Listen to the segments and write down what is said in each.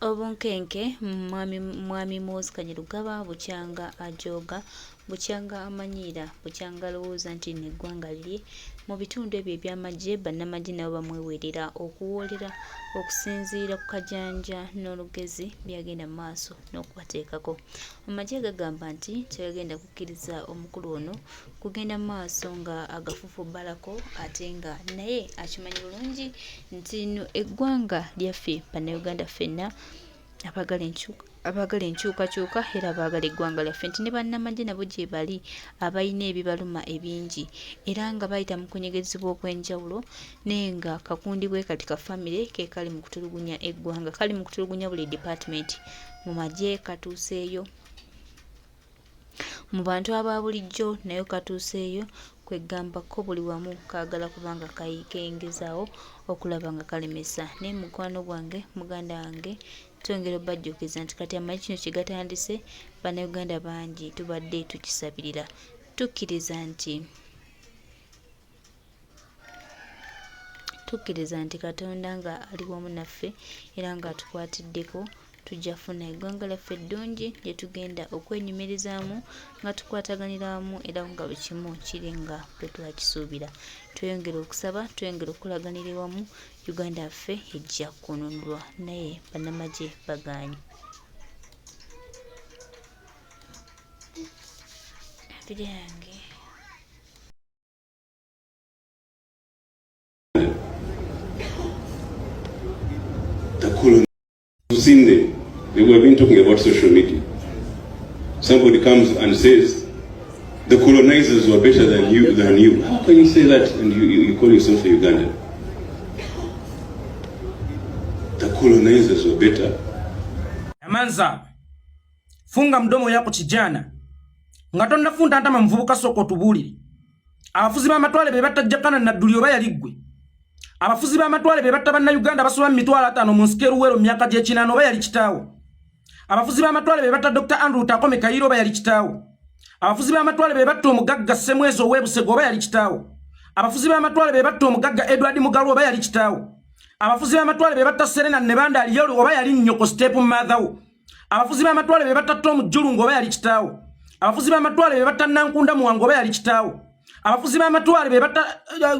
Obunkenke mwami Mwozi Kanyarugaba bukyanga ajoga bukyanga amanyiira bukyanga lowooza nti neggwanga lye mu bitundu ebyo eby'amagye bannamagye nabo bamwewerera okuwoolera okusinziira ku kajanja n'olugezi byagenda mu maaso n'okubateekako. Amagye gagamba nti tegagenda kukkiriza omukulu ono kugenda mu maaso nga agafufubbalako ate nga naye akimanyi bulungi nti no eggwanga lyaffe bannayuganda ffenna abagala enkyukakyuka era abaagala eggwanga lyaffe nti ne bannamagye nabo gye bali abalina ebibaluma ebingi era nga bayita mu kunyegezebwa okw'enjawulo naye nga kakundibwe kati ka famire ke kali mu kutulugunya eggwanga kali mu kutulugunya buli department mu magye katuuseeyo mu bantu aba bulijjo nayo katuuseeyo kwegamba ko buli wamu kaagala kubanga kengezaawo okulaba nga kalemesa naye mukwano gwange muganda wange twongera obajjukiza nti kati amagye kino kigatandise bannayuganda bangi tubadde tukisabirira tukkiriza nti Katonda nga ali wamu naffe era nga atukwatiddeko tujja funa eggwanga lyaffe eddungi lye tugenda okwenyumirizaamu nga tukwataganira wamu era nga buli kimu kiri nga bwe twakisuubira. Tweyongera okusaba tweyongera okulaganira wamu Uganda yaffe ejja kununulwa naye bannamagye bagaanye. Seen them. We have been talking about social media. Somebody comes and says the colonizers were better than you. How can you say that and you call yourself a Ugandan? The colonizers were better. Amanza funga mdomo yako kijana ngatonda funda ntama mvubuka soko tubuliri abafuzi b'amatwale bebatajjakana na ddulyo bayaligwe abafuzi b'amatwale bebatta banna Uganda basoba mitwala 5 mu skeru wero myaka gye kinano bayali kitaawo abafuzi b'amatwale bebatta Dr. Andrew Takome Kayiro bayali kitaawo abafuzi b'amatwale bebatta omugagga Semwezo Webusego bayali kitaawo abafuzi b'amatwale bebatta omugagga Edward Mugalu bayali kitaawo abafuzi b'amatwale bebatta Serena Nebanda aliyolo bayali nnyoko Step Mother abafuzi b'amatwale bebatta Tom Julungo bayali kitaawo abafuzi b'amatwale bebatta Nankunda Muwango bayali kitaawo abafuzi b'amatwale bebatta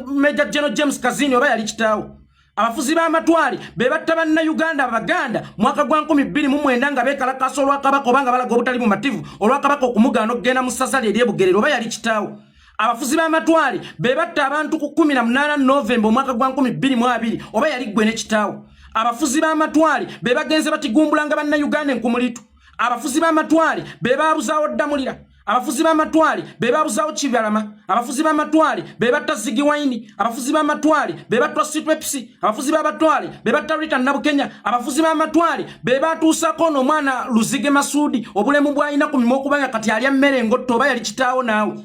Major General James Kazini bayali kitaawo abafuzi b'amatwale bebatta banna Uganda Baganda mwaka gwa 2009 nga bekalakasa olwakabako banga balaga obutali mu mativu olwakabako okumugaana okugenda mu ssasali ery'ebugerero bayali kitaawo abafuzi b'amatwale bebatta abantu ku 18 November mwaka gwa 2022 oba yali gwe ne kitaawo abafuzi b'amatwale bebagenze batigumbulanga banna Uganda enkumulitu abafuzi b'amatwale bebabuzaawo ddamulira abafuzi b'amatwale bebabuzaawo kibalama abafuzi b'amatwale bebatta Ziggy Wine abafuzi b'amatwale bebatta Sweet Pepsi abafuzi b'amatwale bebatta Rita Nabukenya abafuzi b'amatwale bebatuusako n'omwana Luzige Masudi obulemu bw'alina ku mimwa okubanga kati alya mmere ngotto oba yali kitaawo naawe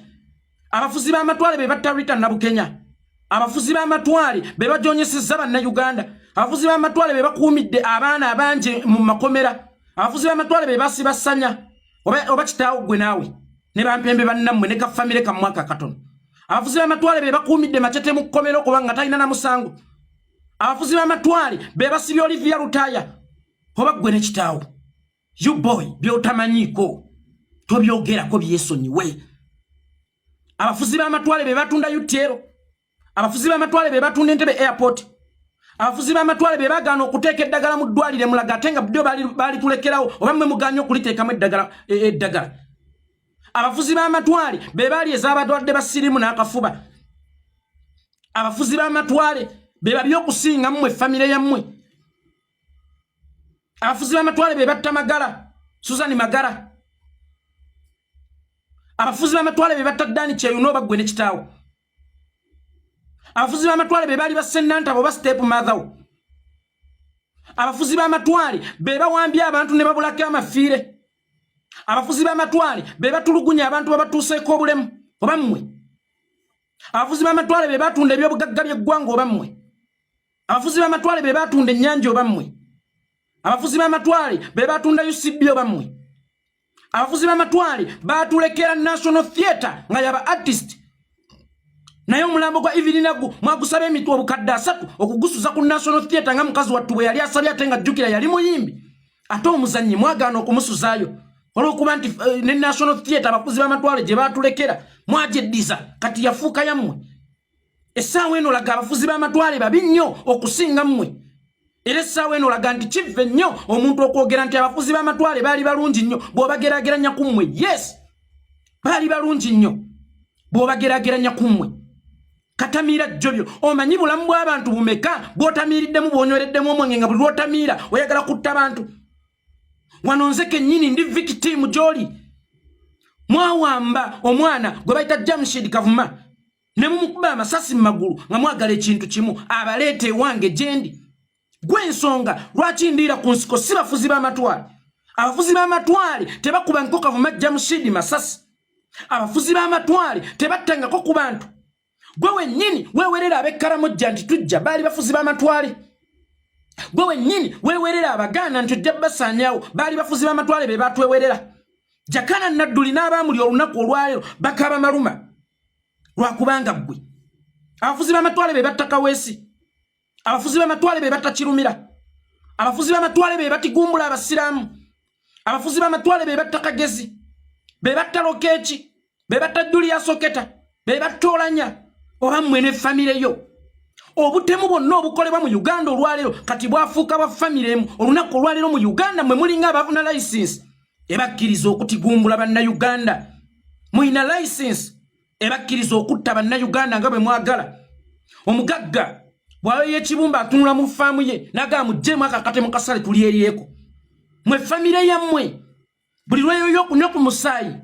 abafuzi b'amatwale bebatta Rita Nabukenya abafuzi b'amatwale bebajonyesezza banna Uganda abafuzi b'amatwale bebakuumidde abaana abanje mu makomera abafuzi b'amatwale bebasiba ssanya oba kitaawo gwe naawe ne bampembe bannammwe ne kafamire ka mwaka katono abafuzi b'amatwale bebakuumidde Machete mu kkomero kubanga talina na musango abafuzi b'amatwale bebasibye Olivia Lutaya oba gwe ne kitaawo you boy byotamanyiiko tobyogerako byesonyiwe abafuzi b'amatwale bebatunda UTL abafuzi b'amatwale bebatunda Entebbe airport abafuzi b'amatwale bebagaana okuteeka eddagala mu ddwaliro Mulaga ate nga byo bali tulekerawo oba mmwe muganye okuliteekamu eddagala abafuzi b'amatwale bebaali ez'abadwadde basirimu n'akafuba abafuzi b'amatwale beba by'okusinga mmwe famire yammwe abafuzi b'amatwale bebatta Magala Susan Magala abafuzi b'amatwale bebatta Dani Kyeyuno oba gwe ne kitaawo abafuzi b'amatwale bebaali bassennanta oba Step Mother abafuzi b'amatwale bebawambye abantu ne babulako amafiire abafuzi b'amatwale bebatulugunya abantu babatuuseeko obulemu oba mmwe abafuzi b'amatwale bebatunda ebyobugagga by'eggwanga oba mmwe abafuzi b'amatwale bebatunda ennyanja oba mmwe abafuzi b'amatwale bebatunda UCB oba mmwe abafuzi b'amatwale batulekera National Theatre nga yaba artist naye omulambo gwa Evelina mwagusaba emitwe obukadde 3 okugusuza ku National Theatre nga mukazi wattu bwe yali asabye ate nga jjukira yali muyimbi ate omuzannyi mwagaana okumusuzaayo olw'okuba nti ne National Theatre abafuzi b'amatwale gye baatulekera mwagyeddiza kati yafuuka yammwe. Essaawa eno laga abafuzi b'amatwale babi nnyo okusinga mmwe. Era essaawa eno laga nti kivve nnyo omuntu okwogera nti abafuzi b'amatwale baali balungi nnyo bw'obageraageranya ku mmwe. Yes, baali balungi nnyo bw'obageraageranya ku mmwe. Katamiira jjobyo omanyi bulamu bw'abantu bumeka bw'otamiiriddemu bw'onywereddemu omwenge nga buli lw'otamiira oyagala kutta bantu. Wano nze kennyini ndi victim gy'oli. Mwawamba omwana gwe bayita Jamshid Kavuma ne mumukuba amasasi mu magulu nga mwagala ekintu kimu abaleete ewange gye ndi. Gwe ensonga lwaki ndiira ku nsiko si bafuzi b'amatwale. Abafuzi b'amatwale tebakubankako Kavuma Jamshid masasi. Abafuzi b'amatwale tebattangako ku bantu. Gwe wennyini weewerera ab'Ekkaramojja nti tujja baali bafuzi b'amatwale. Gwe wennyini weewerera abagaana nti ojja basaanyaawo baali bafuzi b'amatwale be baatwewerera. Jakana Nadduli n'abaamuli olunaku olwaleero bakaaba maluma lwakubanga ggwe. Abafuzi b'amatwale be batta Kaweesi. Abafuzi b'amatwale be batta Kirumira. Abafuzi b'amatwale be batigumbula abasiraamu. Abafuzi b'amatwale be batta Kagezi. Be batta Lokeeki. Be batta Julius Oketa. Be batta Olanya. Oba mmwe ne famire yo. Obutemu bwonna obukolebwa mu Uganda olwaleero kati bwafuuka bwa famire emu. Olunaku olwaleero mu Uganda mwe mulinga abafuna license ebakkiriza okutigumbula bannayuganda. Muyina license ebakkiriza okutta bannayuganda nga bwe mwagala. Omugagga bw'ayoya ekibumba atunula mu faamu ye n'agamba muggyemu akakate mu kasale tulyeryeko. Mwe famire yammwe buli lweyoyo okunywa ku musaayi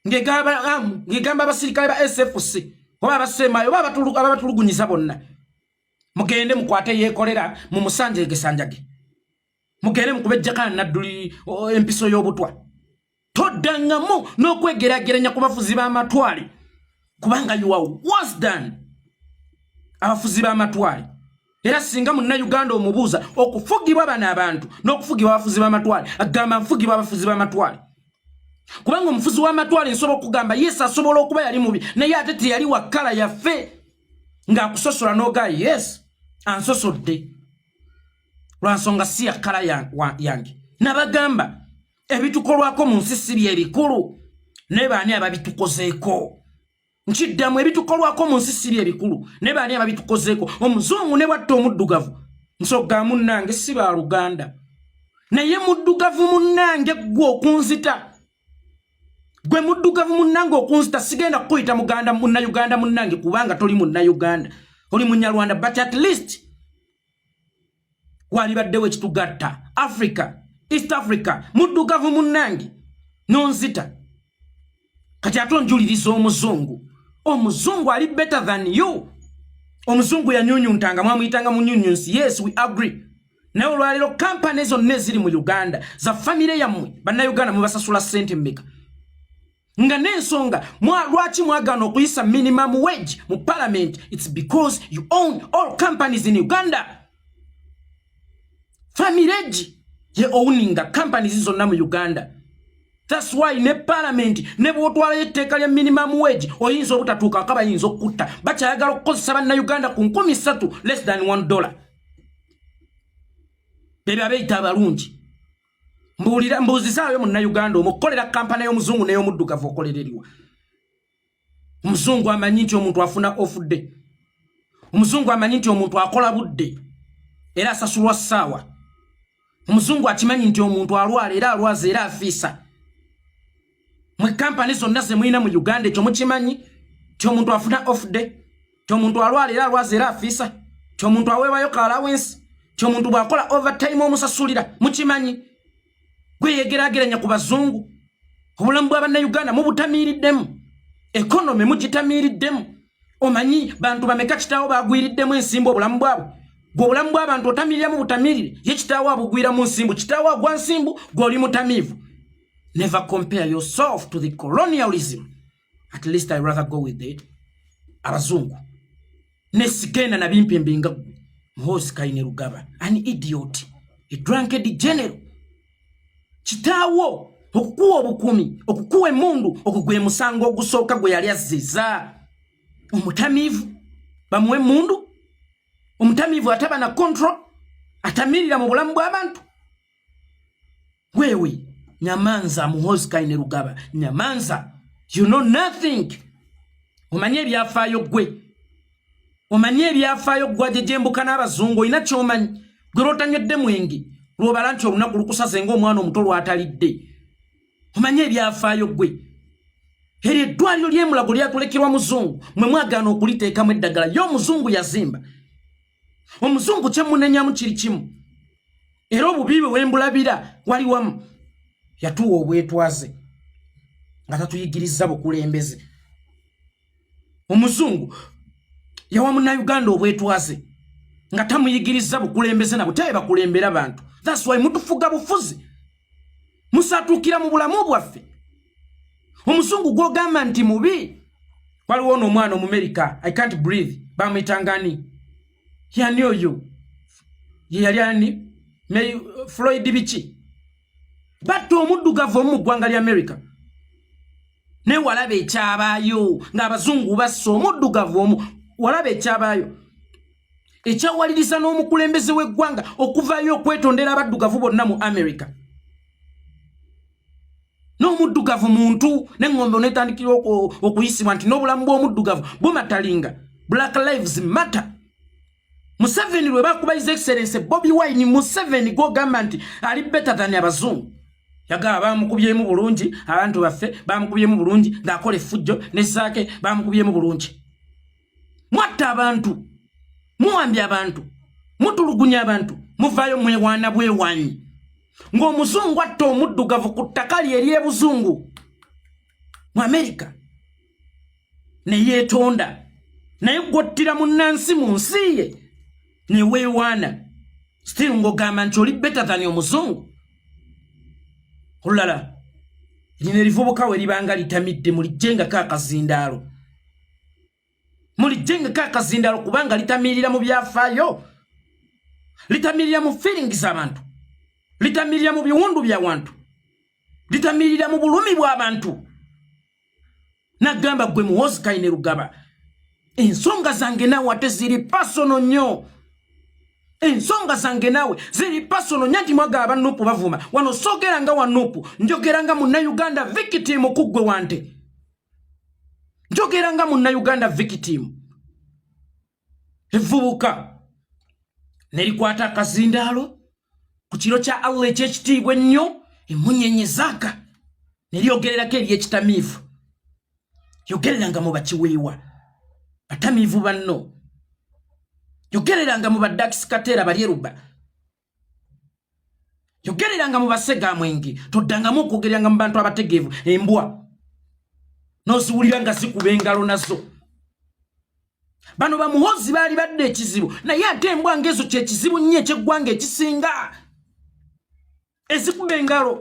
ng'egamba abasirikale ba SFC oba abasemaayo oba ababatulugunyiza bonna. Mugende mukwate yeekolera mu musanje gesanjage. Mugende mukube Jakana Nadduli empiso y'obutwa. Toddangamu n'okwegeraageranya ku bafuzi b'amatwale kubanga you are worse than abafuzi b'amatwale. Era singa munnayuganda omubuuza okufugibwa bano abantu n'okufugibwa abafuzi b'amatwale agamba nfugibwa abafuzi b'amatwale. Kubanga omufuzi w'amatwale nsobola okugamba yes asobola okuba yali mubi naye ate teyali wa kkala yaffe ng'akusosola n'ogaa yes ansosodde lwansonga si ya kkala yange. Nabagamba ebitukolwako mu nsi si bye bikulu ne baani ababitukozeeko. Nkiddamu ebitukolwako mu nsi si bye bikulu ne baani ababitukozeeko. Omuzungu ne bwatta omuddugavu nsogga munnange si ba Luganda naye muddugavu munnange gwe okunzita. Gwe muddugavu munnange okunzita sigenda kukuyita muganda munnayuganda munnange kubanga toli munnayuganda oli munyarwanda but at least walibaddewo ekitugatta Africa East Africa muddugavu munnange nonzita. Kati ate onjuliriza omuzungu. Omuzungu ali better than you. Omuzungu yanyunyuntanga mwamuyitanga munyunyunsi. Yes, we agree. Naye olwaleero kampani zonna eziri mu Uganda za famire yammwe bannayuganda mubasasula ssente mmeka. Nga n'ensonga lwaki mwagaana okuyisa minimum wage mu parliament? It's because you own all companies in Uganda. Family ye owninga companies zonna mu Uganda. That's why ne parliament ne bwotwala etteeka lya minimum wage oyinza obutatuuka akaba yinza okutta. Bakyayagala okukozesa bannayuganda ku 13 less than $1. Bebe abeeyita abalungi. Mbuuzizaayo munnayuganda omukolera kampani y'omuzungu n'ey'omuddugavu okolererwa. Omuzungu amanyi nti omuntu afuna off day. Omuzungu amanyi nti omuntu akola budde era asasulwa ssaawa. Omuzungu akimanyi nti omuntu alwala era alwaza era afiisa. Mwe kampani zonna ze mulina mu Uganda ekyo mukimanyi nti omuntu afuna off day, nti omuntu alwala era alwaza era afiisa, nti omuntu aweebayo ka allowance, nti omuntu bw'akola overtime omusasulira mukimanyi. Gwe yegeraageranya ku bazungu. Obulamu bw'abannayuganda mubutamiiriddemu. Economy mugitamiiriddemu. Omanyi bantu bameka kitaawo bagwiriddemu ensimbu obulamu bwabwe. Gwe obulamu bw'abantu otamiiriramu butamiirire ye kitaawo abugwiramu nsimbu. Kitaawo agwa nsimbu gw'oli mutamiivu. Never compare yourself to the colonialism. At least I rather go with it. Abazungu. Nesigenda na bimpembe nga gwe. Muhoozi Kainerugaba. An idiot. A drunkard general. Kitaawo okukuwa obukumi okukuwa emundu okugwe musango ogusooka gwe yali azziza. Omutamiivu bamuwe emundu. Omutamiivu ataba na control atamirira mu bulamu bw'abantu. gwewe nyamanza Muhoozi Kainerugaba nyamanza you know nothing omanye ebyafaayo gwe omanye ebyafaayo gwaje jembuka n'abazungu ina kyomanyi gwe rotanywedde mwenge lwobala nti olunaku lukusaze ng'omwana omuto lwatalidde omanye ebyafaayo gwe eri eddwaliro ly'emulago lyakulekerwa muzungu mwe mwagaana okuliteekamu eddagala y'omuzungu yazimba omuzungu kyemunenyamu kiri kimu era obubi bwe wembulabira wali wamu yatuwa obwetwaze nga tatuyigiriza bukulembeze omuzungu yawa munnayuganda obwetwaze nga tamuyigiriza bukulembeze nabo tabe bakulembera abantu that's why mutufuga bufuzi musatuukira mu bulamu bwaffe omuzungu gwogamba nti mubi waliwo n'omwana Omumerika I can't breathe bamwitangani yani oyo ye yali ani Floyd biki batta omuddugavu omu mu ggwanga lya America ne walaba ekyabaayo ng'abazungu bassa omuddugavu omu walaba ekyabaayo ekyawaliriza n'omukulembeze w'eggwanga okuvaayo okwetondera abaddugavu bonna mu America n'omuddugavu muntu n'engombe onetandikira okuyisibwa nti n'obulamu bw'omuddugavu bumatalinga Black Lives Matter Museveni lwe bakuba His Excellency Bobi Wine Museveni gwogamba nti ali better than abazungu yagaba bamukubyemu bulungi abantu baffe bamukubyemu bulungi ng'akola effujjo ne Zaake bamukubyemu bulungi mwatta abantu muwambye abantu mutulugunya abantu muvaayo mwewaana bwewanyi ng'omuzungu atta omuddugavu ku ttaka lye ery'ebuzungu mu Amerika ne yeetonda naye gwottira munnansi mu nsi ye ne weewaana still ng'ogamba nti oli better than omuzungu olulala lino erivubuka we libanga litamidde mulijjengako akazindaalo mulijjengako akazindaalo kubanga litamirira mu byafaayo litamirira mu feelings abantu litamirira mu biwundu by'abantu litamirira mu bulumi bw'abantu nagamba gwe Muhoozi Kainerugaba ensonga zange naawe ate ziri pasono nnyo ensonga zange naawe ziri pasono nyanti mwagaba Nuupu bavuma wano soogeranga wa Nuupu njogeranga munnayuganda victim kuggwe wante njogeranga munnayuganda victim evubuka nerikwata akazindaalo ku kiro kya Allah ekyekitiibwa ennyo emunyenye Zaaka neryogererako ery'ekitamiivu yogereranga mu bakiweewa batamiivu banno yogereranga mu badakisi kateera balyeruba yogereranga mu basega mwenge toddangamu okwogereranga mu bantu abategeevu embwa n'oziwulira nga zikuba engalo nazo bano ba Muhoozi baali badde ekizibu naye ate embwa ng'ezo kyekizibu nnyo ekyeggwanga ekisinga ezikuba engalo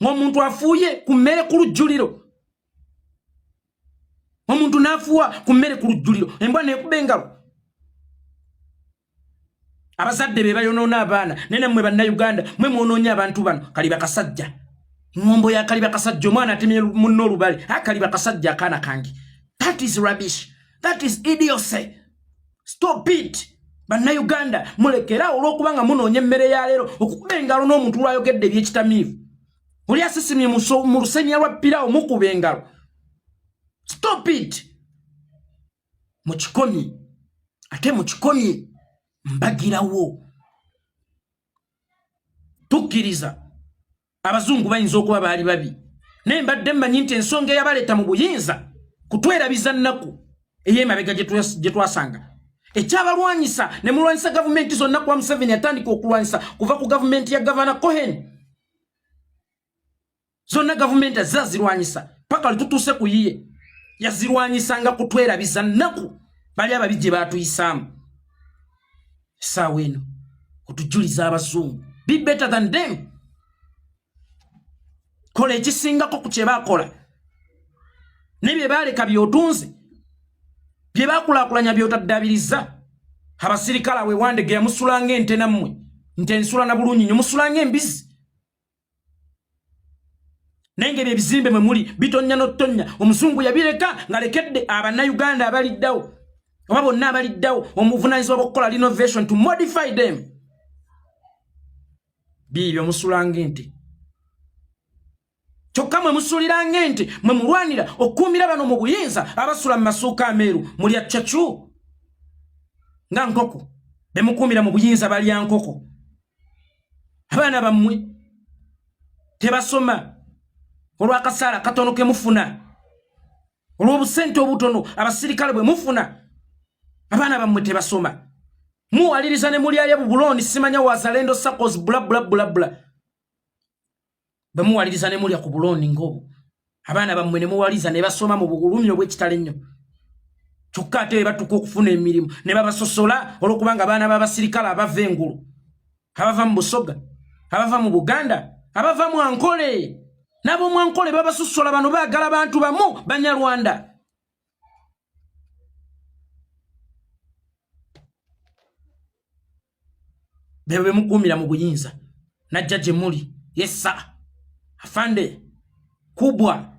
ng'omuntu afuuye ku mmere ku lujjuliro omuntu n'afuuwa ku mmere ku lujjuliro embwa neekuba engalo abazadde be bayonoona abaana nene mmwe bannayuganda mwe mwonoonye abantu bano Kaliba Kasajja ngombo ya Kaliba Kasajja omwana atemye munno olubale Kaliba Kasajja akaana kange that is rubbish that is idiocy stop it bannayuganda mulekera olw'okubanga munoonye emmere ya leero okukuba engalo n'omuntu lwayogedde eby'ekitamiivu oli asisimye mu lusenya lwa Piraawo mukuba engalo stop it mukikomi ate mukikomi mbagirawo tukkiriza abazungu bayinza okuba baali babi naye mbadde mmanyi nti ensonga eyabaleeta mu buyinza kutwerabiza nnaku ey'emabega gye twasanga ekyabalwanyisa ne mulwanyisa gavumenti zonna kuba Museveni atandika okulwanyisa kuva ku gavumenti ya Gavana Cohen zonna gavumenti azazirwanyisa paka litutuuse ku yiye yazirwanyisanga kutwerabiza nnaku bali ababi gye baatuyisaamu essaawa eno otujuliza abazungu be better than them kola ekisingako ku kye baakola ne bye baaleka by'otunze bye baakulaakulanya by'otaddaabiriza abasirikale awe Wandege yamusulanga ente nammwe nte nsula na bulunyi nnyo musulanga embizi nengeri ebizimbe mwe muli bitonnya n'ottonnya omuzungu yabireka ng'alekedde abannayuganda abaliddawo oba bonna abaliddawo omuvunaanyizibwa bw'okukola renovation to modify them biibyo musulanga ente Kyokka mwe musulira ngente mwe mulwanira okuumira bano mu buyinza abasula mu masuuka ameeru mulya chachu nga nkoko be mukuumira mu buyinza balya nkoko. Abaana bammwe tebasoma olw'akasaala katono ke mufuna, olw'obusente obutono abasirikale bwe mufuna. Abaana bammwe tebasoma, muwaliriza ne mulyalya Bubuloni simanya wazalendo SACCOS bula bula bula bula. Bamuwaliriza ne mulya ku Buloni ngobo. Abaana bammwe ne muwaliza ne basoma mu bulumi obw'ekitale nnyo. Kyokka ate batuka okufuna emirimu ne babasosola olw'okubanga abaana b'abasirikale abava engulu, abava mu Busoga, abava mu Buganda, abava mu Ankole. Nabo mu Ankole babasosola bano baagala bantu bamu Banyarwanda. Bebe mukuumira mu buyinza najja gye muli. Yesa afande kubwa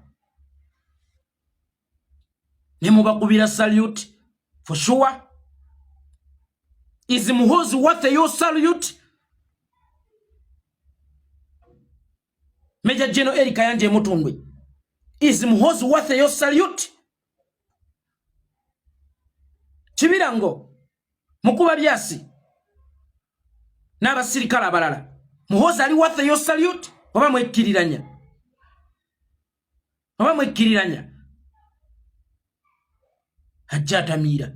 ne mubakubira salute for sure. Is Muhoozi worth your salute? Major General Eric Kayanja Mutundwe, is Muhoozi worth your salute? Kibirango Mukuba Byasi n'abasirikale abalala, Muhoozi ali worth your salute? Oba mwekkiriranya? Oba mwekkiriranya? Ajja atamiira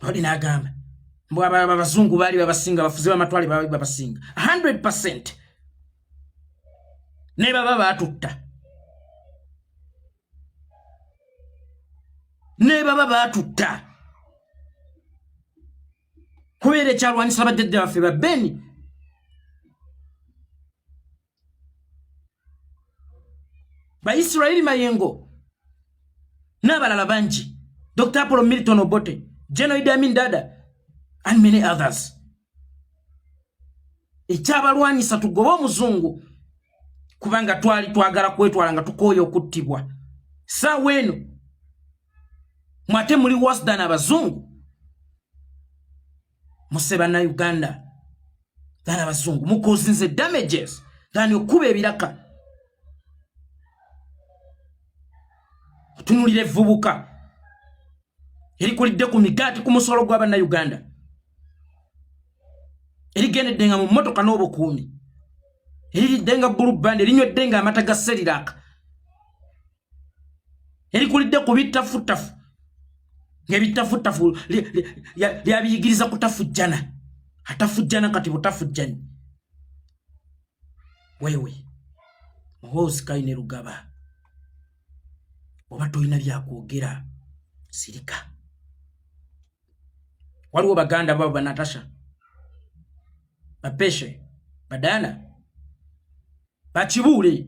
bali n'agamba mbu abazungu baali babasinga, abafuzi b'amatwale baali babasinga 100%. Ne baba baatutta, ne baba baatutta kubeera ekyalwanyisa bajjajja baffe ba Beni. Ba Israeli Mayengo n'abalala bangi, Dr. Apollo Milton Obote, General Idi Amin Dada and many others. Ekyabalwanyisa tugoba omuzungu kubanga twali twagala kwetwala nga tukooya okuttibwa. Saawa eno mwate muli worse than abazungu. Museba na Uganda than abazungu. Mukozinze damages than okuba ebiraka. Tunulire vubuka erikulidde ku migaati ku musolo gw'abanna Uganda, erigendedde nga mu mmotoka n'obukuumi, eriridde nga bulubandi, erinywedde nga amata ga seriraka, erikulidde ku bittafutafu ng'ebittafutafu lyabiyigiriza kutafujjana, atafujjana kati butafujjani. Wewe Muhoozi Kainerugaba, oba toyina byakwogera sirika. Waliwo Baganda babo ba Natasha, Bapeshe, Badana, Bakibuule,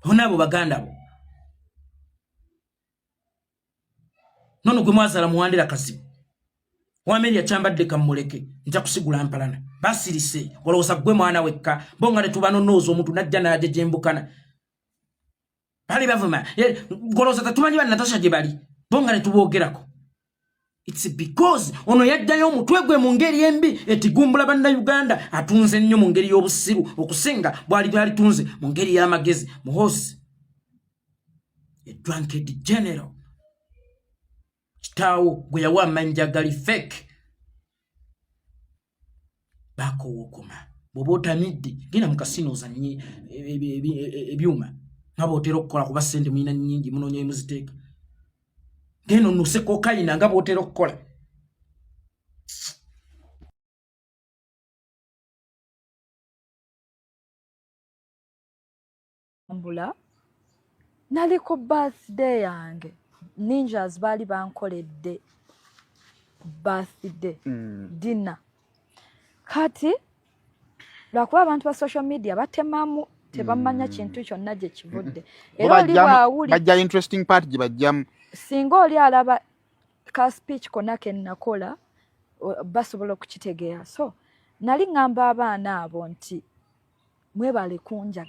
honabo Baganda bo. Nono gwe mwazala muwandira Kazibu, Wameri akyambadde kamuleke nja kusigula mpalana. Basirise olowooza gwe mwana wekka, bonga ne tubanonooza omuntu najja n'ajejembukana. Bali bavuma golooza tatumanyi ba Natasha gye bali, bonga ne tuboogerako. It's because ono yaddayo omutwe gwe mu ngeri embi etigumbula banna Uganda, atunze nnyo mu ngeri y'obusiru okusinga bwali tunze mu ngeri y'amagezi. Muhoozi a drunkard general, kitaawo gwe yawa amanjagali fake bako wokoma. Bw'oba otamidde genda mu kasino ozannye ebyuma nga bw'otera okukola kuba ssente mulina nnyingi munoonye muziteeka. Genda onnuse kokayina nga bw'otera okukola. Mbula naliko birthday yange, Ninjas bali bankoledde birthday dinner. Kati lwakuba abantu ba social media batemamu tebamanya kintu kyonna gye kivudde. Era oli bwawuli bajja interesting part gye bajjamu. Singa oli alaba ka speech konna ke nakola basobola okukitegeera. So nali ngamba abaana abo nti mwebale kunjaga.